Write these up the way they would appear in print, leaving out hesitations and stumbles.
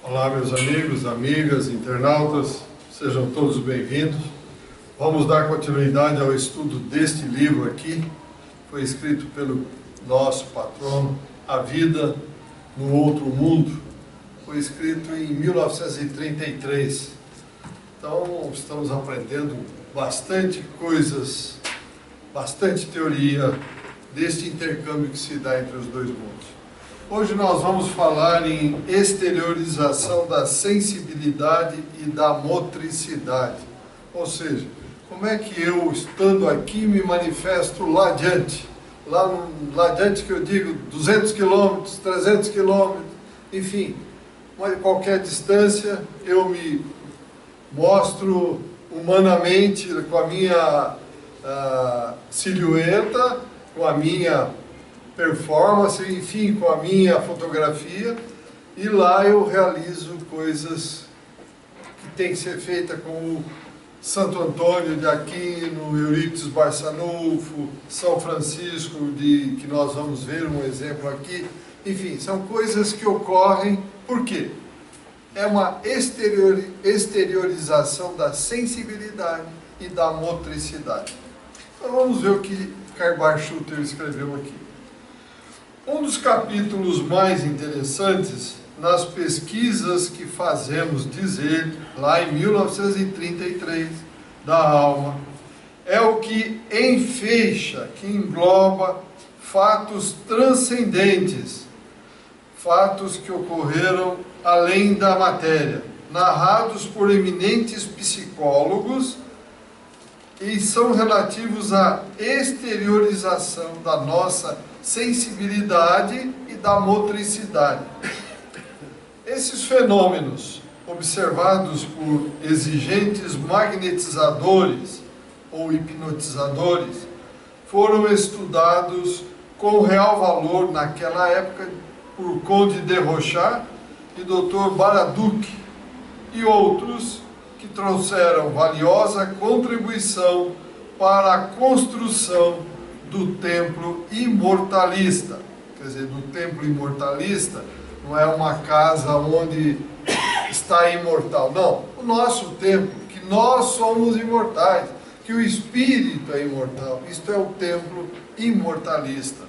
Olá, meus amigos, amigas, internautas, sejam todos bem-vindos. Vamos dar continuidade ao estudo deste livro aqui. Foi escrito pelo nosso patrono, A Vida no Outro Mundo. Foi escrito em 1933. Então, estamos aprendendo bastante coisas, bastante teoria deste intercâmbio que se dá entre os dois mundos. Hoje nós vamos falar em exteriorização da sensibilidade e da motricidade. Ou seja, como é que eu, estando aqui, me manifesto lá adiante? Lá adiante que eu digo 200 quilômetros, 300 quilômetros, enfim, qualquer distância, eu me mostro humanamente com a minha silhueta, com a minha performance, enfim, com a minha fotografia, e lá eu realizo coisas que tem que ser feitas como Santo Antônio de Aquino, Eurípides Barçanufo, São Francisco, que nós vamos ver um exemplo aqui. Enfim, são coisas que ocorrem, por quê? É uma exteriorização da sensibilidade e da motricidade. Então vamos ver o que Karl-Barth-Schutter escreveu aqui. Um dos capítulos mais interessantes nas pesquisas que fazemos, diz ele, lá em 1933, da alma, é o que enfeixa, que engloba fatos transcendentes, fatos que ocorreram além da matéria, narrados por eminentes psicólogos e são relativos à exteriorização da nossa sensibilidade e da motricidade. Esses fenômenos, observados por exigentes magnetizadores ou hipnotizadores, foram estudados com real valor naquela época por Conde de Rochat e Dr. Baraduc e outros que trouxeram valiosa contribuição para a construção do templo imortalista. Quer dizer, do templo imortalista não é uma casa onde está imortal, não. O nosso templo, que nós somos imortais, que o espírito é imortal. Isto é o templo imortalista.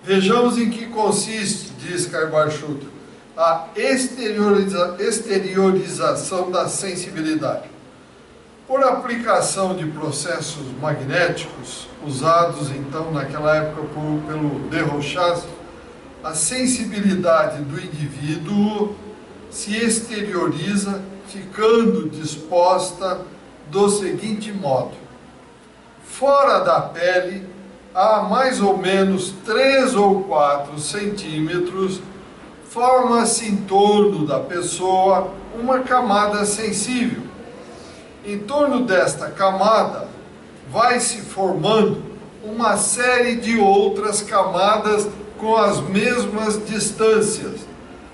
Vejamos em que consiste, diz Karl-Barth-Schutter, a exteriorização da sensibilidade. Por aplicação de processos magnéticos, usados então naquela época pelo de Rochat, a sensibilidade do indivíduo se exterioriza ficando disposta do seguinte modo: fora da pele, a mais ou menos 3 ou 4 centímetros, forma-se em torno da pessoa uma camada sensível. Em torno desta camada vai se formando uma série de outras camadas com as mesmas distâncias,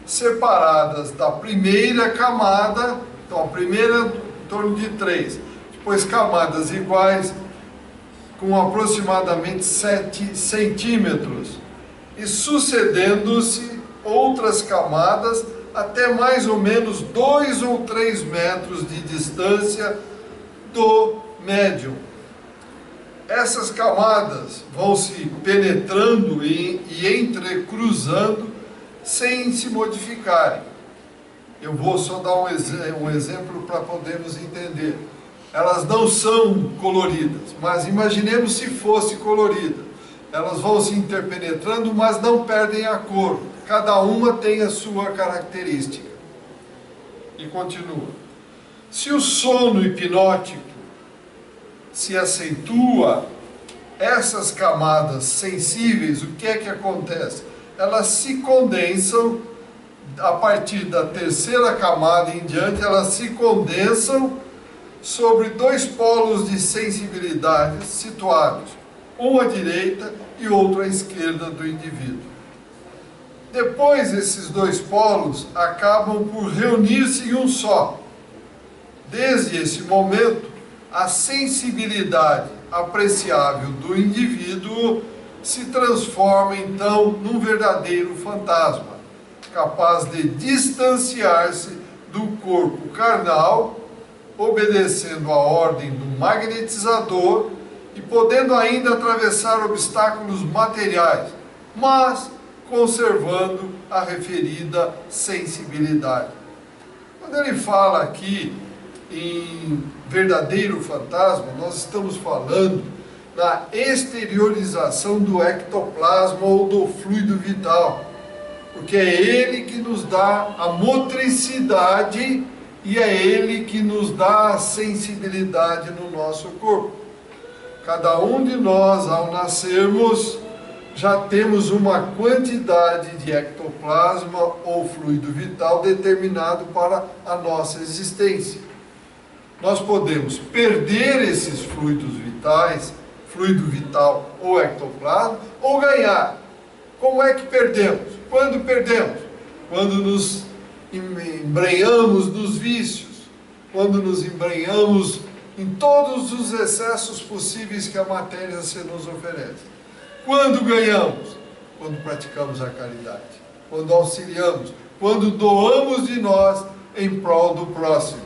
separadas da primeira camada. Então a primeira em torno de 3, depois camadas iguais com aproximadamente 7 centímetros e sucedendo-se outras camadas até mais ou menos 2 ou 3 metros de distância do médium. Essas camadas vão se penetrando e entrecruzando sem se modificarem. Eu vou só dar um exemplo para podermos entender. Elas não são coloridas, mas imaginemos se fosse colorida. Elas vão se interpenetrando, mas não perdem a cor. Cada uma tem a sua característica. E continua. Se o sono hipnótico se acentua, essas camadas sensíveis, o que é que acontece? Elas se condensam, a partir da terceira camada em diante, elas se condensam sobre 2 polos de sensibilidade situados, um à direita e outro à esquerda do indivíduo. Depois, esses 2 polos acabam por reunir-se em um só. Desde esse momento, a sensibilidade apreciável do indivíduo se transforma então num verdadeiro fantasma, capaz de distanciar-se do corpo carnal, obedecendo à ordem do magnetizador e podendo ainda atravessar obstáculos materiais, mas conservando a referida sensibilidade. Quando ele fala aqui em verdadeiro fantasma, nós estamos falando da exteriorização do ectoplasma ou do fluido vital, porque é ele que nos dá a motricidade e é ele que nos dá a sensibilidade no nosso corpo. Cada um de nós, ao nascermos, já temos uma quantidade de ectoplasma ou fluido vital determinado para a nossa existência. Nós podemos perder esses fluidos vitais, fluido vital ou ectoplasma, ou ganhar. Como é que perdemos? Quando perdemos? Quando nos embrenhamos nos vícios, quando nos embrenhamos em todos os excessos possíveis que a matéria se nos oferece. Quando ganhamos? Quando praticamos a caridade, quando auxiliamos, quando doamos de nós em prol do próximo.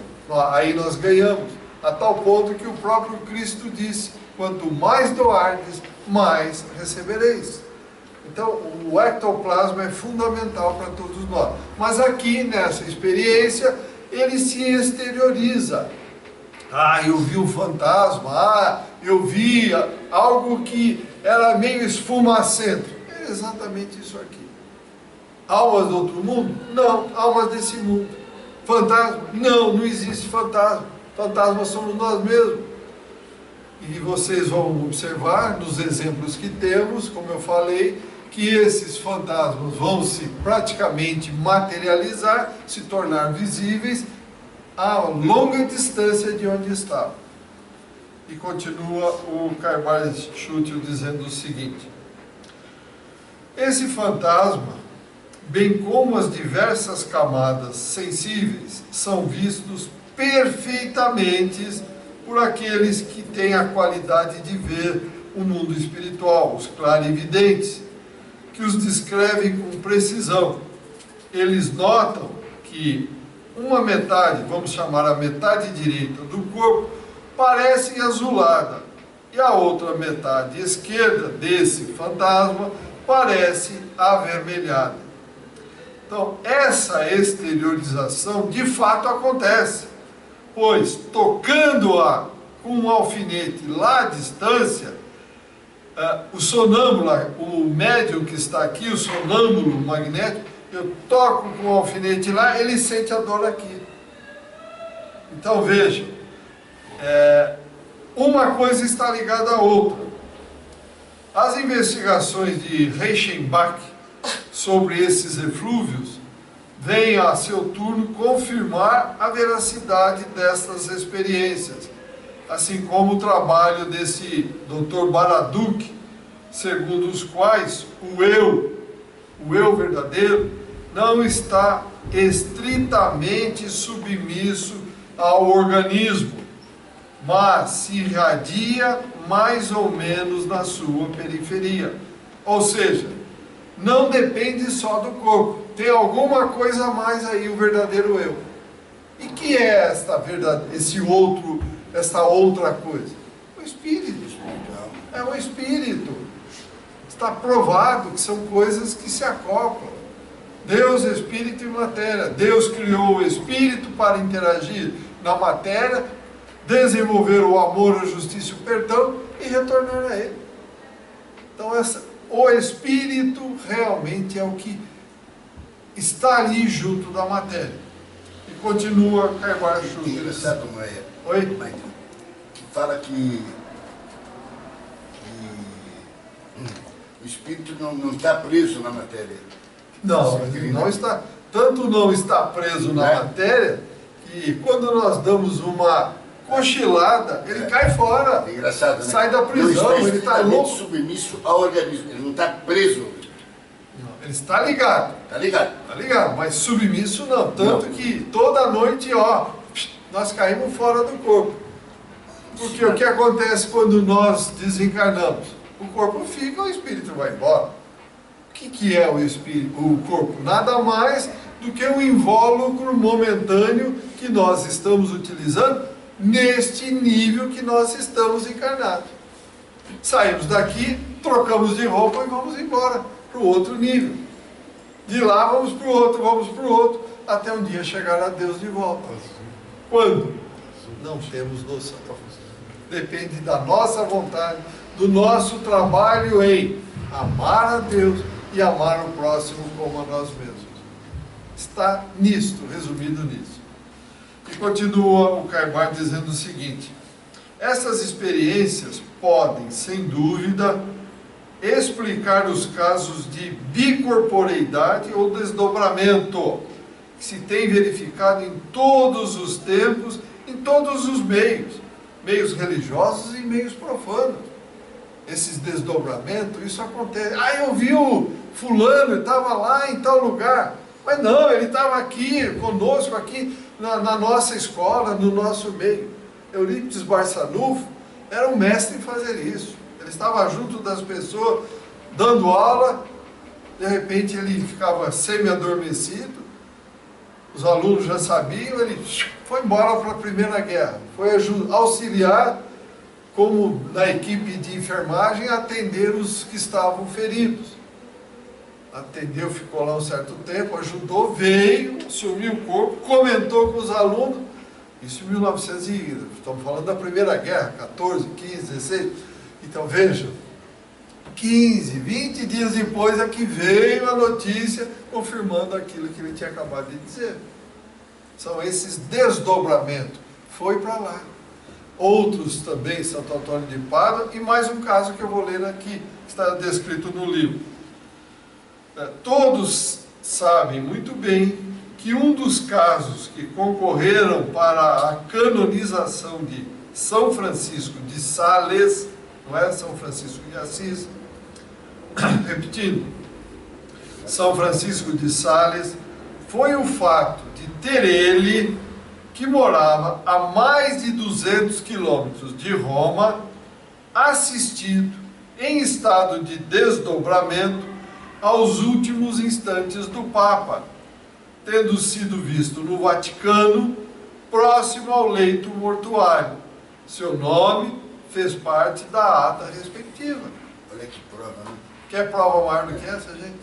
Aí nós ganhamos, a tal ponto que o próprio Cristo disse: quanto mais doardes, mais recebereis. Então, o ectoplasma é fundamental para todos nós. Mas aqui, nessa experiência, ele se exterioriza. Eu vi um fantasma, eu vi algo que era meio esfumacento. É exatamente isso aqui. Almas do outro mundo? Não, almas desse mundo. Fantasma? Não, não existe fantasma. Fantasmas somos nós mesmos. E vocês vão observar nos exemplos que temos, como eu falei, que esses fantasmas vão se praticamente materializar, se tornar visíveis a longa distância de onde estavam. E continua o Carvalho Schutel dizendo o seguinte: esse fantasma, bem como as diversas camadas sensíveis, são vistos perfeitamente por aqueles que têm a qualidade de ver o mundo espiritual, os clarividentes, que os descrevem com precisão. Eles notam que uma metade, vamos chamar a metade direita do corpo, parece azulada, e a outra metade esquerda desse fantasma parece avermelhada. Então, essa exteriorização de fato acontece, pois tocando-a com um alfinete lá à distância, o sonâmbulo, o médium que está aqui, o sonâmbulo magnético, eu toco com o alfinete lá, ele sente a dor aqui. Então veja, uma coisa está ligada à outra. As investigações de Reichenbach sobre esses eflúvios vêm a seu turno confirmar a veracidade destas experiências, assim como o trabalho desse Dr. Baraduc, segundo os quais o eu verdadeiro, não está estritamente submisso ao organismo, mas se irradia mais ou menos na sua periferia. Ou seja, não depende só do corpo, tem alguma coisa a mais aí, o verdadeiro eu. E que é esta outra coisa? O espírito. É o espírito. Está provado que são coisas que se acoplam. Deus, espírito e matéria. Deus criou o espírito para interagir na matéria, desenvolver o amor, a justiça e o perdão e retornar a ele. Então o espírito realmente é o que está ali junto da matéria. E continua Carvalho Schutel. Engraçado, Maia. Oi? Que fala que o espírito não está preso na matéria. Não, ele não está, tanto não está preso na matéria, que quando nós damos uma cochilada, ele cai fora. É engraçado, né? Sai da prisão, ele está louco. Submisso ao organismo, ele não está preso. Não, ele está ligado. Está ligado? Está ligado, mas submisso não. Tanto que toda noite, nós caímos fora do corpo. Porque o que acontece quando nós desencarnamos? O corpo fica, o espírito vai embora. O que é o espírito, o corpo? Nada mais do que um invólucro momentâneo que nós estamos utilizando neste nível que nós estamos encarnados. Saímos daqui, trocamos de roupa e vamos embora para o outro nível. De lá vamos para o outro, até um dia chegar a Deus de volta. Quando? Não temos noção. Depende da nossa vontade, do nosso trabalho em amar a Deus e amar o próximo como a nós mesmos. Está nisto, resumido nisso. E continua o Caimar dizendo o seguinte: essas experiências podem, sem dúvida, explicar os casos de bicorporeidade ou desdobramento, que se tem verificado em todos os tempos, em todos os meios religiosos e meios profanos. Esses desdobramentos, isso acontece. Eu vi o fulano, ele estava lá em tal lugar. Mas não, ele estava aqui, conosco, aqui na nossa escola, no nosso meio. Eurípides Barçanufo era um mestre em fazer isso. Ele estava junto das pessoas, dando aula, de repente ele ficava semi-adormecido, os alunos já sabiam, ele foi embora para a Primeira Guerra, foi auxiliar, como na equipe de enfermagem, atender os que estavam feridos. Atendeu, ficou lá um certo tempo, ajudou, veio, assumiu o corpo, comentou com os alunos, isso em 1900, estamos falando da Primeira Guerra, 14, 15, 16, então vejam, 15, 20 dias depois é que veio a notícia confirmando aquilo que ele tinha acabado de dizer. São esses desdobramentos, foi para lá. Outros também, Santo Antônio de Pádua, e mais um caso que eu vou ler aqui, que está descrito no livro. Todos sabem muito bem que um dos casos que concorreram para a canonização de São Francisco de Sales, não é São Francisco de Assis, repetindo, São Francisco de Sales, foi o fato de ter ele, que morava a mais de 200 quilômetros de Roma, assistido em estado de desdobramento aos últimos instantes do Papa, tendo sido visto no Vaticano, próximo ao leito mortuário. Seu nome fez parte da ata respectiva. Olha que prova, né? Quer prova maior do que essa, gente?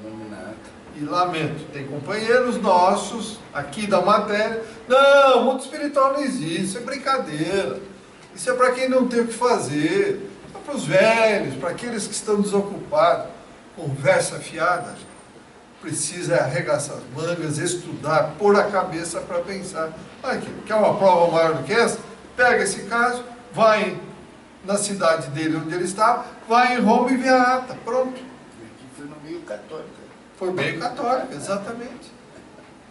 Nome na ata. E lamento, tem companheiros nossos aqui da matéria, não, mundo espiritual não existe, isso é brincadeira, isso é para quem não tem o que fazer, é para os velhos, para aqueles que estão desocupados. Conversa fiada, precisa arregaçar as mangas, estudar, pôr a cabeça para pensar. Aqui, quer uma prova maior do que essa? Pega esse caso, vai na cidade dele onde ele estava, vai em Roma e vê a ata, pronto. Aqui foi no meio católico. Foi meio católico, exatamente.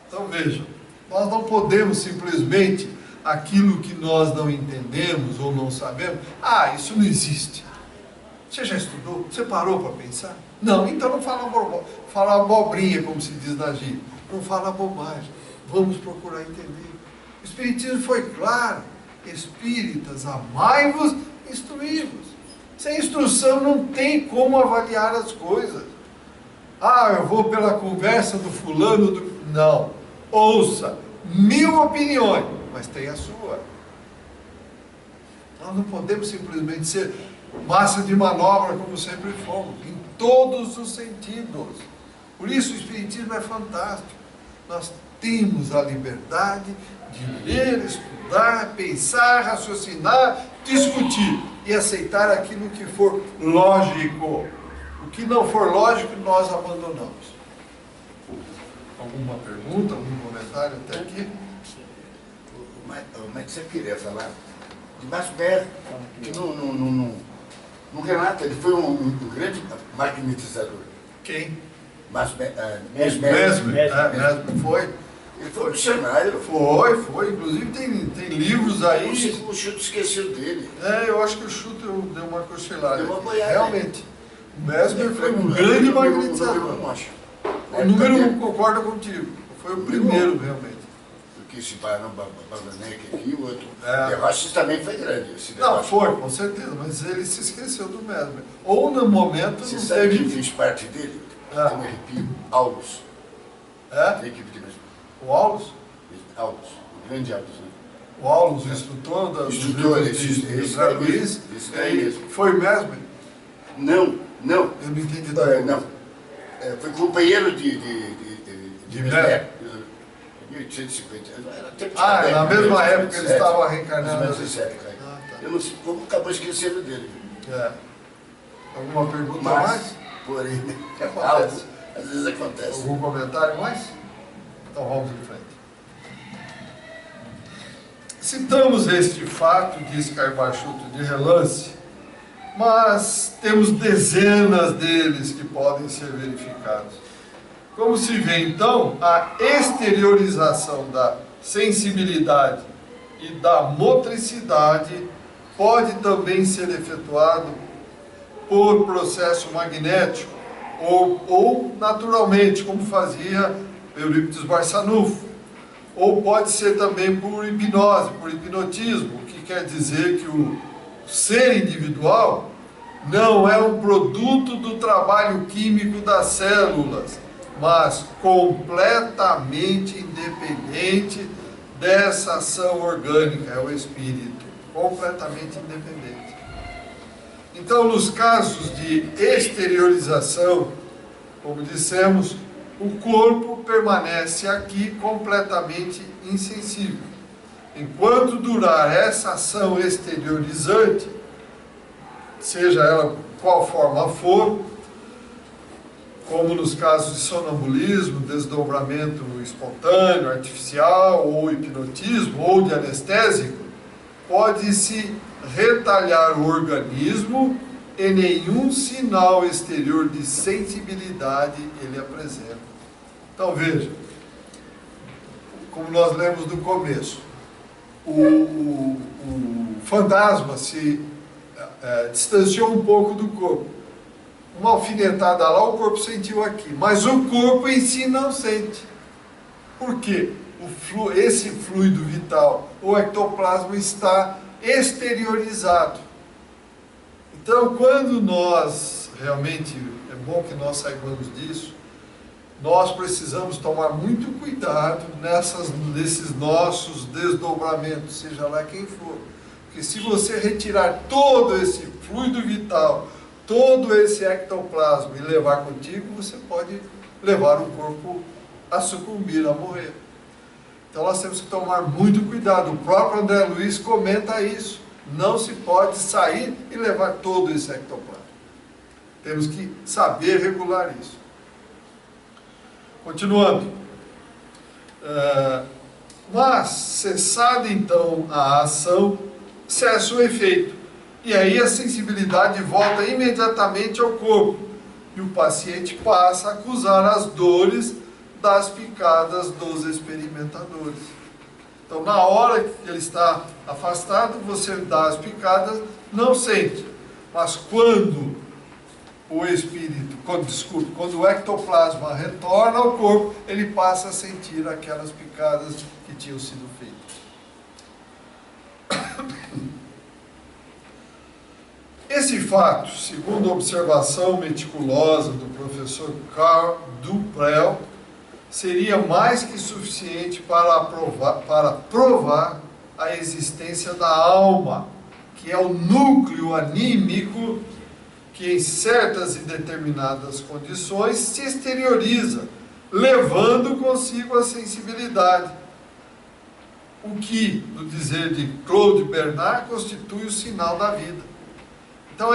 Então vejam, nós não podemos simplesmente aquilo que nós não entendemos ou não sabemos, isso não existe. Você já estudou? Você parou para pensar? Não, então não fala abobrinha, como se diz na gíria. Não fala bobagem. Vamos procurar entender. O Espiritismo foi claro. Espíritas, amai-vos, instruí-vos. Sem instrução não tem como avaliar as coisas. Eu vou pela conversa do fulano. Não. Ouça 1000 opiniões, mas tem a sua. Nós não podemos simplesmente ser massa de manobra como sempre fomos, em todos os sentidos. Por isso o Espiritismo é fantástico. Nós temos a liberdade de ler, estudar, pensar, raciocinar, discutir e aceitar aquilo que for lógico. O que não for lógico, nós abandonamos. Alguma pergunta, algum comentário até aqui? Mas você queria falar de Masper, que no Renato ele foi um grande magnetizador. Quem? Mesmer. Foi. Ele foi missionário. Foi. Inclusive tem livros aí. O Chuto esqueceu dele. Eu acho que o Chuto deu uma cochilada. Deu uma boiada. Realmente. O Mesmer foi um grande magnetizador. O número concorda contigo. Foi o primeiro, realmente. que esse Bananek aqui, o outro. É. De Rochas também foi grande. Esse de Não, Rochas. foi, com certeza, mas ele se esqueceu do Mesmer. Ou no momento Você não sabe teve... quem fez parte dele? É. Tem um arrepio. Aulus. É? Da equipe de Mesmer. O Aulus? Aulus. O grande Aulus, né? O Aulus, o instrutor da Instrutor, de esse André daí Luiz. mesmo, esse daí mesmo. Foi Mesmer? Não. Eu não entendi da Não. Foi companheiro de Mesmer. 1850. Na mesma época ele estava reencarnando. Mais ou menos nessa época. Ah, tá. Eu não sei como acabou esquecendo dele. É. Alguma pergunta Mas, mais? porém, Acontece. às vezes acontece. Algum comentário mais? Então vamos em frente. Citamos este fato, diz Carbachuto, de relance, mas temos dezenas deles que podem ser verificados. Como se vê, então, a exteriorização da sensibilidade e da motricidade pode também ser efetuado por processo magnético ou naturalmente, como fazia Eurípides Barçanufo. Ou pode ser também por hipnose, por hipnotismo, o que quer dizer que o ser individual não é um produto do trabalho químico das células, mas completamente independente dessa ação orgânica, é o espírito, completamente independente. Então, nos casos de exteriorização, como dissemos, o corpo permanece aqui completamente insensível. Enquanto durar essa ação exteriorizante, seja ela qual forma for, como nos casos de sonambulismo, desdobramento espontâneo, artificial, ou hipnotismo, ou de anestésico, pode-se retalhar o organismo e nenhum sinal exterior de sensibilidade ele apresenta. Então veja, como nós lemos no começo, o fantasma se distanciou um pouco do corpo. Uma alfinetada lá, o corpo sentiu aqui, mas o corpo em si não sente. Por quê? Esse fluido vital, o ectoplasma, está exteriorizado. Então, quando nós, realmente, é bom que nós saibamos disso, nós precisamos tomar muito cuidado nesses nossos desdobramentos, seja lá quem for. Porque se você retirar todo esse fluido vital, todo esse ectoplasma e levar contigo, você pode levar o corpo a sucumbir, a morrer. Então nós temos que tomar muito cuidado. O próprio André Luiz comenta isso. Não se pode sair e levar todo esse ectoplasma. Temos que saber regular isso. Continuando. Mas, cessada então a ação, cessa o efeito. E aí a sensibilidade volta imediatamente ao corpo. E o paciente passa a acusar as dores das picadas dos experimentadores. Então, na hora que ele está afastado, você dá as picadas, não sente. Mas quando o espírito, quando o ectoplasma retorna ao corpo, ele passa a sentir aquelas picadas que tinham sido feitas. Esse fato, segundo a observação meticulosa do professor Karl Duprel, seria mais que suficiente para provar a existência da alma, que é o núcleo anímico que em certas e determinadas condições se exterioriza, levando consigo a sensibilidade. O que, no dizer de Claude Bernard, constitui o sinal da vida. Então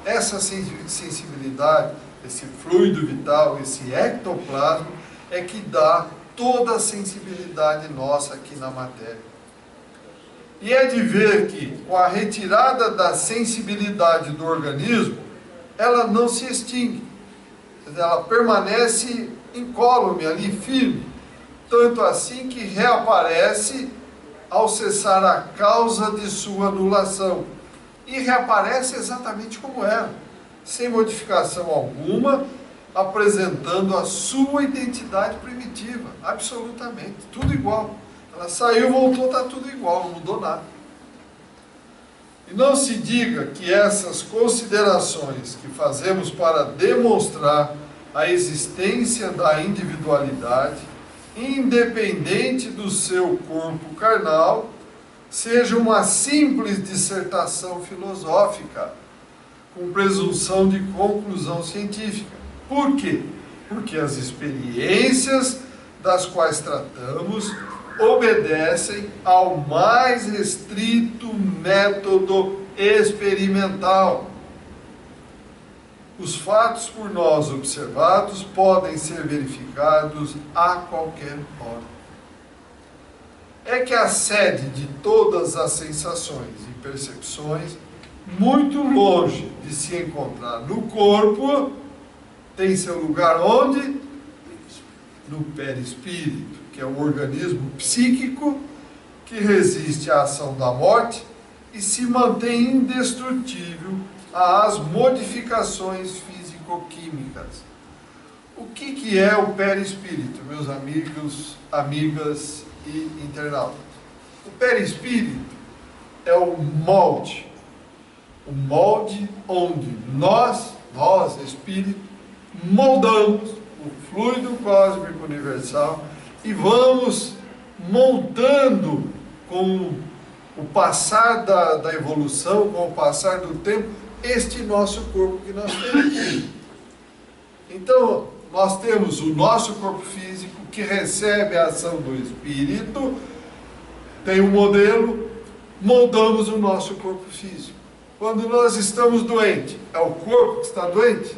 essa sensibilidade, esse fluido vital, esse ectoplasma, é que dá toda a sensibilidade nossa aqui na matéria. E é de ver que, com a retirada da sensibilidade do organismo, ela não se extingue. Ela permanece incólume, ali firme. Tanto assim que reaparece ao cessar a causa de sua anulação. E reaparece exatamente como era, sem modificação alguma, apresentando a sua identidade primitiva, absolutamente, tudo igual. Ela saiu, voltou, está tudo igual, não mudou nada. E não se diga que essas considerações que fazemos para demonstrar a existência da individualidade, independente do seu corpo carnal, seja uma simples dissertação filosófica, com presunção de conclusão científica. Por quê? Porque as experiências das quais tratamos obedecem ao mais restrito método experimental. Os fatos por nós observados podem ser verificados a qualquer hora. É que a sede de todas as sensações e percepções, muito longe de se encontrar no corpo, tem seu lugar onde? No perispírito, que é o organismo psíquico que resiste à ação da morte e se mantém indestrutível às modificações físico-químicas. O que é o perispírito, meus amigos, amigas e internautas? O perispírito é o molde onde nós, espírito, moldamos o fluido cósmico universal e vamos montando com o passar da evolução, com o passar do tempo, este nosso corpo que nós temos. Então, nós temos o nosso corpo físico que recebe a ação do espírito, tem um modelo, moldamos o nosso corpo físico. Quando nós estamos doentes, é o corpo que está doente?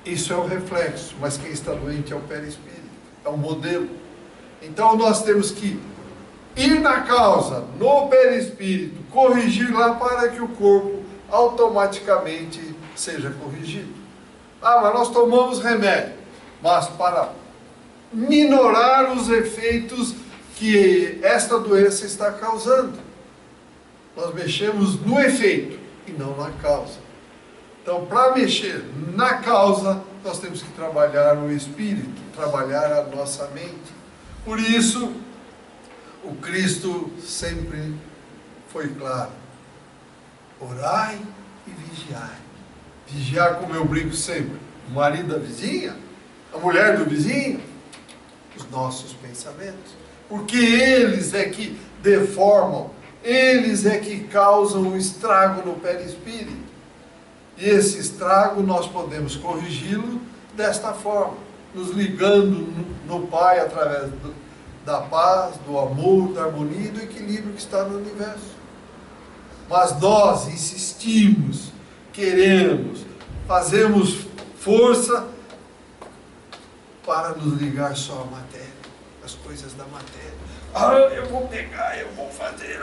Isso é o reflexo, mas quem está doente é o perispírito, é o modelo. Então nós temos que ir na causa, no perispírito, corrigir lá para que o corpo automaticamente seja corrigido. Ah, mas nós tomamos remédio, mas para minorar os efeitos que esta doença está causando. Nós mexemos no efeito e não na causa. Então, para mexer na causa, nós temos que trabalhar o espírito, trabalhar a nossa mente. Por isso, o Cristo sempre foi claro: orai e vigiai. Vigiar, como eu brinco sempre, o marido da vizinha, a mulher do vizinho, os nossos pensamentos. Porque eles é que deformam, eles é que causam um estrago no perispírito. E esse estrago nós podemos corrigi-lo desta forma, nos ligando no Pai através da paz, do amor, da harmonia e do equilíbrio que está no universo. Mas nós insistimos, queremos, fazemos força para nos ligar só à matéria, às coisas da matéria. Ah, eu vou pegar, eu vou fazer.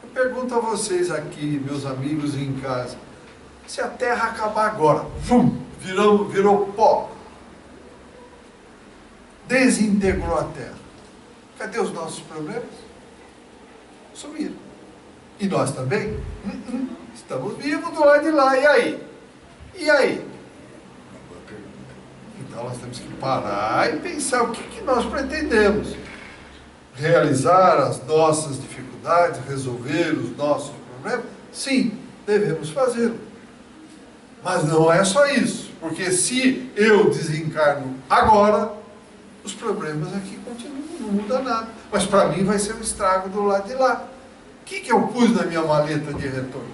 Eu pergunto a vocês aqui, meus amigos em casa, se a Terra acabar agora, virou pó, desintegrou a Terra, cadê os nossos problemas? Sumiram. E nós também? Estamos vivos do lado de lá, e aí? E aí? Então nós temos que parar e pensar o que nós pretendemos. Realizar as nossas dificuldades, resolver os nossos problemas? Sim, devemos fazê-lo. Mas não é só isso, porque se eu desencarno agora, os problemas aqui continuam, não muda nada. Mas para mim vai ser um estrago do lado de lá. O que eu pus na minha maleta de retorno?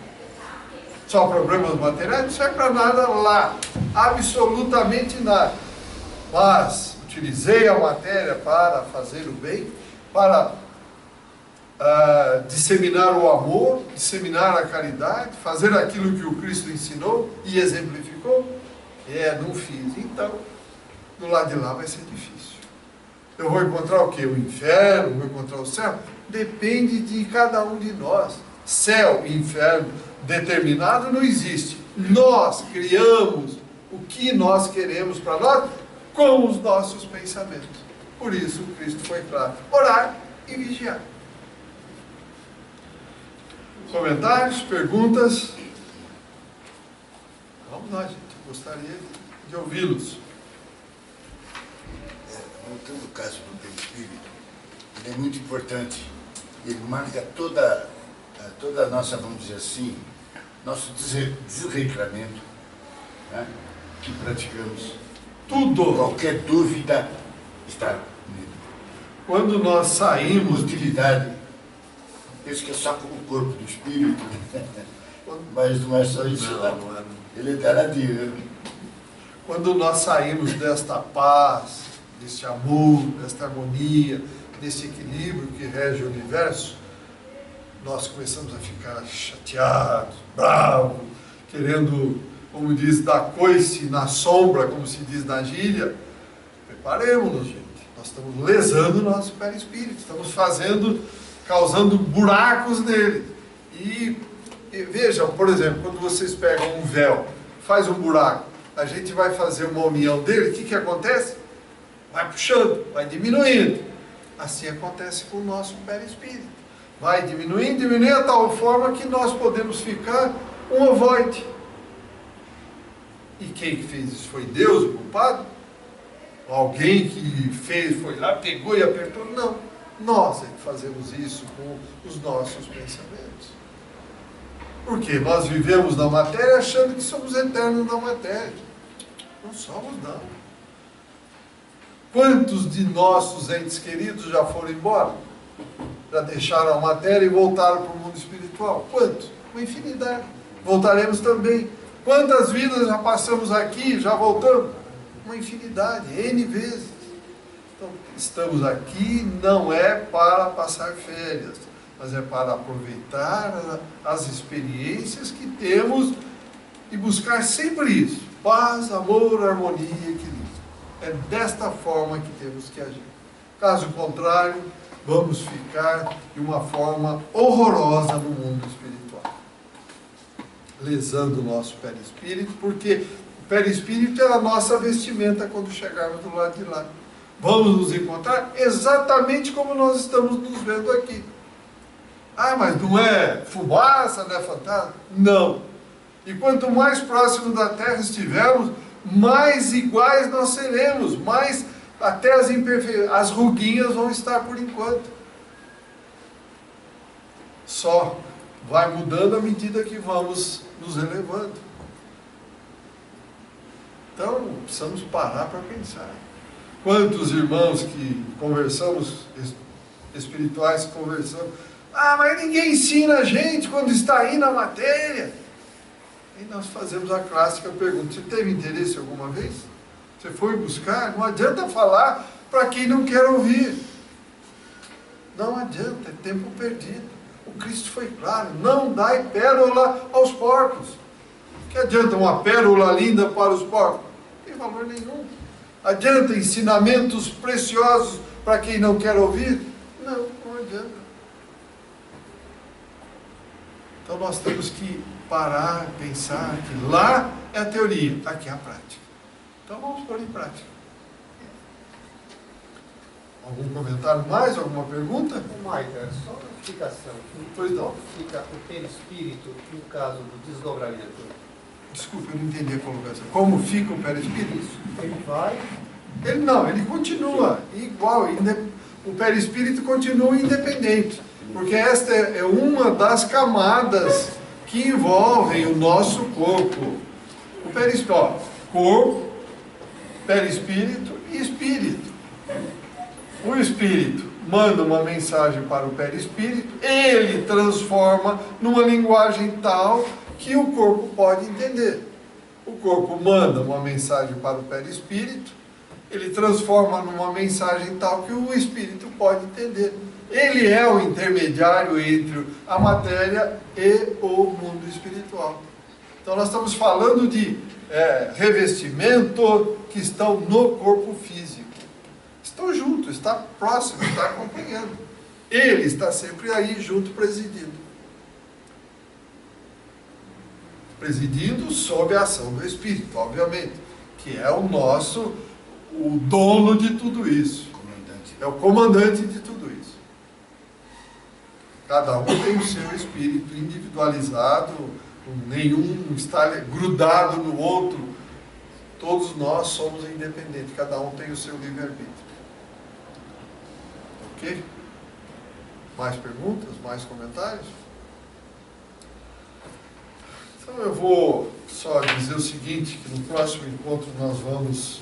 Só problemas materiais? Não serve para nada lá, absolutamente nada. Mas utilizei a matéria para fazer o bem, para disseminar o amor, disseminar a caridade, fazer aquilo que o Cristo ensinou e exemplificou? Não fiz. Então, do lado de lá vai ser difícil. Eu vou encontrar o quê? O inferno? Vou encontrar o céu? Depende de cada um de nós. Céu e inferno determinado não existe. Nós criamos o que nós queremos para nós com os nossos pensamentos. Por isso o Cristo foi claro: orar e vigiar. Comentários, perguntas? Vamos lá, gente. Gostaria de ouvi-los. Voltando ao caso do perispírito, ele é muito importante. Ele marca toda a nossa, vamos dizer assim, nosso desregramento, né, que praticamos. Tudo. Qualquer dúvida está nele. Quando nós saímos de... Utilidade, penso que é só com o corpo do espírito, mas não é só isso. Não é. Ele dará dinheiro. Quando nós saímos desta paz, deste amor, desta harmonia, desse equilíbrio que rege o universo, nós começamos a ficar chateados, bravos, querendo, como diz, dar coice na sombra, como se diz na gíria. Preparemos-nos, gente. Nós estamos lesando o nosso perispírito, estamos causando buracos nele. E vejam, por exemplo, quando vocês pegam um véu, faz um buraco, a gente vai fazer uma união dele, o que acontece? Vai puxando, vai diminuindo. Assim acontece com o nosso perispírito. Vai diminuindo de tal forma que nós podemos ficar um ovoide. E quem que fez isso? Foi Deus o culpado? Alguém que fez, foi lá, pegou e apertou? Não. Nós é que fazemos isso com os nossos pensamentos. Porque nós vivemos na matéria achando que somos eternos na matéria. Não somos, não. Quantos de nossos entes queridos já foram embora? Já deixaram a matéria e voltaram para o mundo espiritual? Quantos? Uma infinidade. Voltaremos também. Quantas vidas já passamos aqui, já voltamos? Uma infinidade, N vezes. Então, estamos aqui não é para passar férias, mas é para aproveitar as experiências que temos e buscar sempre isso. Paz, amor, harmonia e equilíbrio. É desta forma que temos que agir. Caso contrário, vamos ficar de uma forma horrorosa no mundo espiritual. Lesando o nosso perispírito, porque o perispírito é a nossa vestimenta quando chegarmos do lado de lá. Vamos nos encontrar exatamente como nós estamos nos vendo aqui. Ah, mas não é fumaça, não é fantasma? Não. E quanto mais próximo da Terra estivermos, mais iguais nós seremos, mais até as ruguinhas vão estar por enquanto. Só vai mudando à medida que vamos nos elevando. Então, precisamos parar para pensar. Quantos irmãos que conversamos, espirituais conversamos, ah, mas ninguém ensina a gente quando está aí na matéria. E nós fazemos a clássica pergunta, você teve interesse alguma vez? Você foi buscar? Não adianta falar para quem não quer ouvir. Não adianta, é tempo perdido. O Cristo foi claro, não dai pérola aos porcos. Que adianta uma pérola linda para os porcos? Não tem valor nenhum. Adianta ensinamentos preciosos para quem não quer ouvir? Não, não adianta. Então nós temos que parar, pensar que lá é a teoria, aqui é a prática. Então vamos pôr em prática. Algum comentário mais? Alguma pergunta? Maicon, só uma explicação. Pois não. Como fica o perispírito no caso do desdobramento? Desculpa, eu não entendi a colocação. Como fica o perispírito? Isso. Ele vai... Ele continua igual. O perispírito continua independente. Porque esta é uma das camadas que envolvem o nosso corpo. O perispírito, ó, corpo, perispírito e espírito. O espírito manda uma mensagem para o perispírito, ele transforma numa linguagem tal que o corpo pode entender. O corpo manda uma mensagem para o perispírito, ele transforma numa mensagem tal que o espírito pode entender. Ele é o intermediário entre a matéria e o mundo espiritual. Então nós estamos falando de revestimento que estão no corpo físico. Estão juntos, está próximo, está acompanhando. Ele está sempre aí junto, presidindo. Presidindo sob a ação do Espírito, obviamente, que é o dono de tudo isso. É o comandante de tudo isso. Cada um tem o seu espírito individualizado, nenhum está grudado no outro, Todos nós somos independentes, cada um tem o seu livre-arbítrio. Ok? Mais perguntas? Mais comentários? Então eu vou só dizer o seguinte, que no próximo encontro nós vamos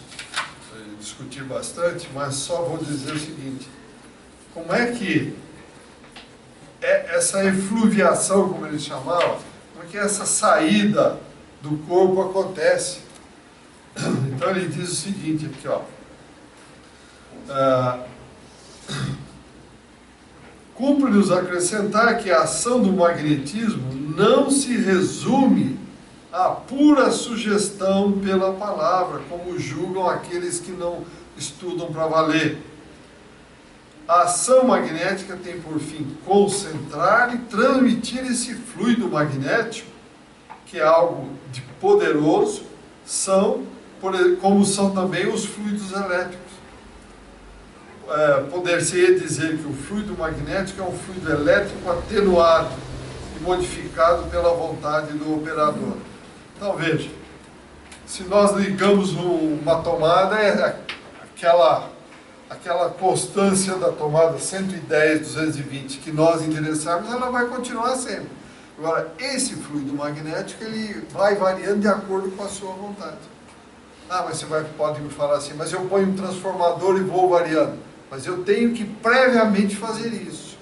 discutir bastante, mas só vou dizer o seguinte: como é que essa efluviação, como eles chamavam, como é que essa saída do corpo acontece? Então ele diz o seguinte aqui, ó. Cumpre-nos acrescentar que a ação do magnetismo não se resume à pura sugestão pela palavra, como julgam aqueles que não estudam para valer. A ação magnética tem por fim concentrar e transmitir esse fluido magnético, que é algo de poderoso, como são também os fluidos elétricos. Poder-se dizer que o fluido magnético é um fluido elétrico atenuado e modificado pela vontade do operador. Então veja, se nós ligamos uma tomada, aquela constância da tomada 110, 220 que nós endereçarmos, ela vai continuar sempre. Agora, esse fluido magnético, ele vai variando de acordo com a sua vontade. Ah, mas pode me falar assim, mas eu ponho um transformador e vou variando. Mas eu tenho que previamente fazer isso,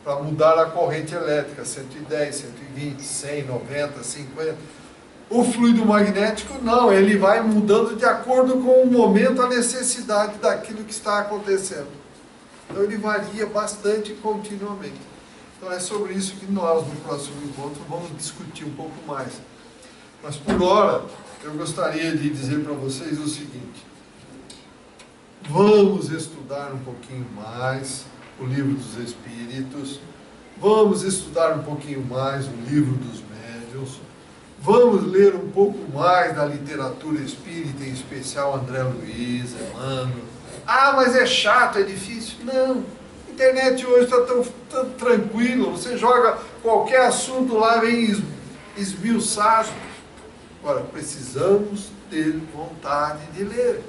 para mudar a corrente elétrica, 110, 120, 100, 90, 50. O fluido magnético não, ele vai mudando de acordo com o momento, a necessidade daquilo que está acontecendo. Então ele varia bastante continuamente. Então é sobre isso que nós, no próximo encontro, vamos discutir um pouco mais. Mas por hora, eu gostaria de dizer para vocês o seguinte: vamos estudar um pouquinho mais o Livro dos Espíritos, vamos estudar um pouquinho mais o Livro dos Médiuns, vamos ler um pouco mais da literatura espírita, em especial André Luiz, Emmanuel. Ah, mas é chato, é difícil. Não, a internet hoje está tão tranquilo, você joga qualquer assunto lá, vem esmiuçado. Agora, precisamos ter vontade de ler.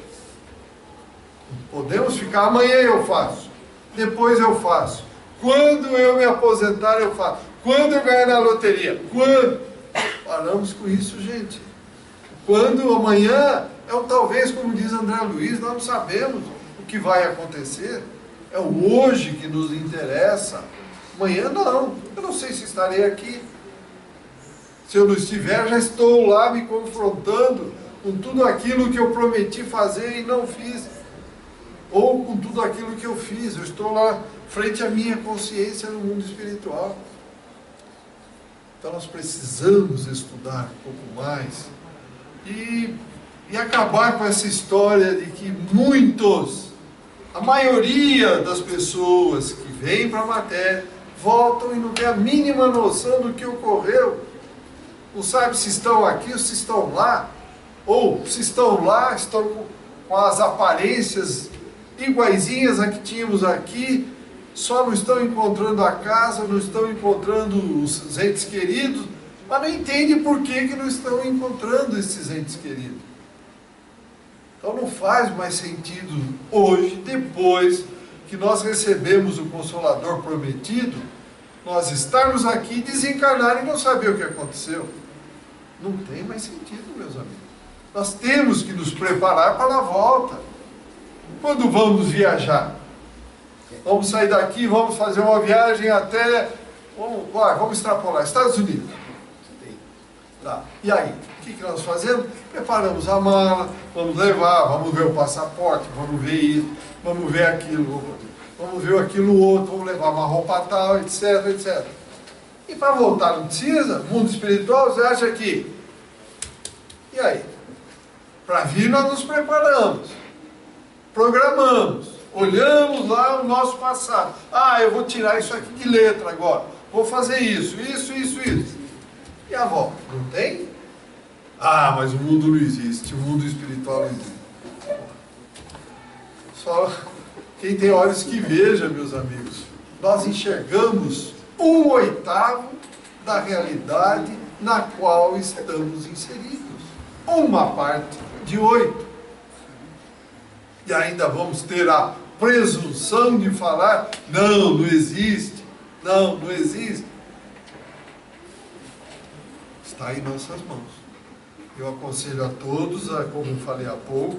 Podemos ficar, amanhã eu faço, depois eu faço, quando eu me aposentar eu faço, quando eu ganhar na loteria, quando? Paramos com isso, gente. Quando amanhã é o talvez, como diz André Luiz, nós não sabemos o que vai acontecer. É o hoje que nos interessa. Amanhã não, eu não sei se estarei aqui. Se eu não estiver, já estou lá me confrontando com tudo aquilo que eu prometi fazer e não fiz. Ou com tudo aquilo que eu fiz. Eu estou lá frente à minha consciência no mundo espiritual. Então nós precisamos estudar um pouco mais e acabar com essa história de que a maioria das pessoas que vêm para a matéria, voltam e não têm a mínima noção do que ocorreu. Não sabe se estão aqui ou se estão lá, ou se estão lá, estão com as aparências iguaizinhas a que tínhamos aqui, só não estão encontrando a casa, não estão encontrando os entes queridos, mas não entendem por que não estão encontrando esses entes queridos. Então não faz mais sentido hoje, depois que nós recebemos o Consolador prometido, nós estarmos aqui, desencarnar e não saber o que aconteceu. Não tem mais sentido, meus amigos. Nós temos que nos preparar para a volta. Quando vamos viajar? Vamos sair daqui, vamos fazer uma viagem até... Vamos extrapolar, Estados Unidos. Tá. E aí? O que nós fazemos? Preparamos a mala, vamos levar, vamos ver o passaporte, vamos ver isso, vamos ver aquilo, vamos ver aquilo outro, vamos levar uma roupa tal, etc, etc. E para voltar não precisa, mundo espiritual, você acha que... E aí? Para vir nós nos preparamos, programamos, olhamos lá o nosso passado. Ah, eu vou tirar isso aqui de letra agora, vou fazer isso. E a volta? Não tem? Ah, mas o mundo não existe, o mundo espiritual não existe. Só quem tem olhos que veja, meus amigos. Nós enxergamos 1/8 da realidade na qual estamos inseridos. Uma parte de 8. E ainda vamos ter a presunção de falar, não, não existe, não, não existe. Está em nossas mãos. Eu aconselho a todos, como falei há pouco,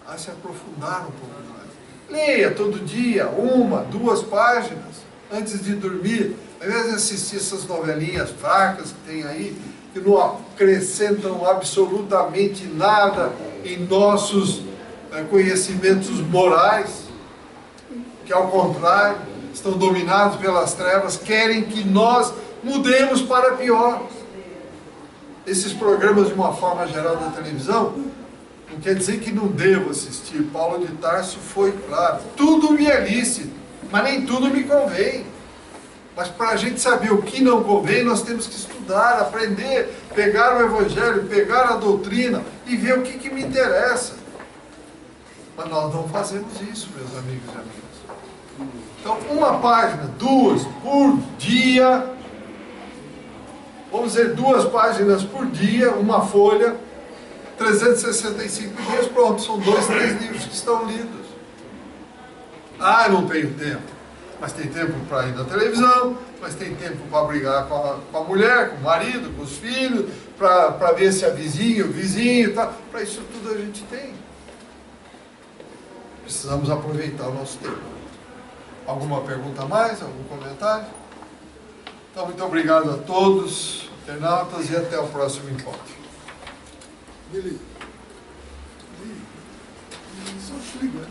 a se aprofundar um pouco mais. Leia todo dia, 1, 2 páginas, antes de dormir. Ao invés de assistir essas novelinhas fracas que tem aí, que não acrescentam absolutamente nada em nossos conhecimentos morais, que ao contrário, estão dominados pelas trevas, querem que nós mudemos para pior. Esses programas, de uma forma geral, da televisão, não quer dizer que não devo assistir. Paulo de Tarso foi claro. Tudo me é lícito, mas nem tudo me convém. Mas para a gente saber o que não convém, nós temos que estudar, aprender, pegar o Evangelho, pegar a doutrina e ver o que me interessa. Mas nós não fazemos isso, meus amigos e amigas. Então, 1 página, 2 por dia. Vamos dizer 2 páginas por dia, uma folha, 365 dias, pronto, são 2, 3 livros que estão lidos. Ah, não tenho tempo. Mas tem tempo para ir na televisão, mas tem tempo para brigar com a mulher, com o marido, com os filhos, para ver se é vizinho, e tal. Para isso tudo a gente tem. Precisamos aproveitar o nosso tempo. Alguma pergunta a mais? Algum comentário? Então, muito obrigado a todos, internautas, e até o próximo encontro. Beleza. Só te ligando.